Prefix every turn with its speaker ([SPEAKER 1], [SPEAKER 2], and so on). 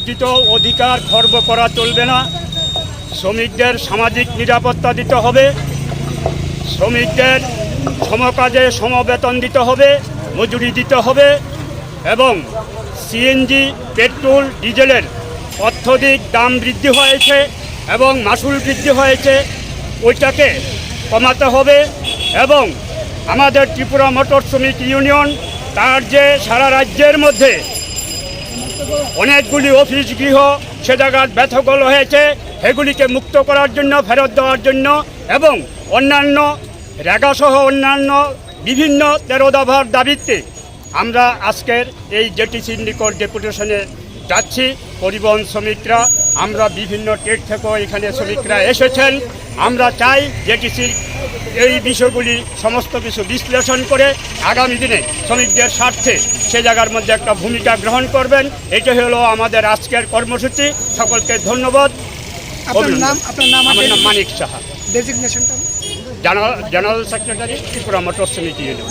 [SPEAKER 1] অর্জিত অধিকার খর্ব করা চলবে না। শ্রমিকদের সামাজিক নিরাপত্তা দিতে হবে, শ্রমিকদের সমকাজে সমবেতন দিতে হবে, মজুরি দিতে হবে এবং সিএনজি, পেট্রোল, ডিজেলের অত্যধিক দাম বৃদ্ধি হয়েছে এবং মাসুল বৃদ্ধি হয়েছে, ওইটাকে কমাতে হবে। এবং আমাদের ত্রিপুরা মোটর শ্রমিক ইউনিয়ন তার যে সারা রাজ্যের মধ্যে অনেকগুলি অফিস গৃহ সে জায়গার ব্যথকল হয়েছে, সেগুলিকে মুক্ত করার জন্য, ফেরত দেওয়ার জন্য এবং অন্যান্য রেগাসহ অন্যান্য বিভিন্ন 13 দফার দাবিতে আমরা আজকের এই জেটিসির নিকট ডেপুটেশনে যাচ্ছি। পরিবহন শ্রমিকরা, আমরা বিভিন্ন ট্রেড থেকেও এখানে শ্রমিকরা এসেছেন। আমরা চাই জেটিসির এই বিষয়গুলি সমস্ত কিছু বিশ্লেষণ করে আগামী দিনে শ্রমিকদের স্বার্থে সে জায়গার মধ্যে একটা ভূমিকা গ্রহণ করবেন। এটাই হলো আমাদের আজকের কর্মসূচি। সকলকে ধন্যবাদ।
[SPEAKER 2] আপনার নাম?
[SPEAKER 1] আমার নাম মানিক সাহা,
[SPEAKER 2] ডেজিগনেশনটা?
[SPEAKER 1] জেনারেল সেক্রেটারি, ত্রিপুরা মোটর শ্রমিক ইউনিয়ন।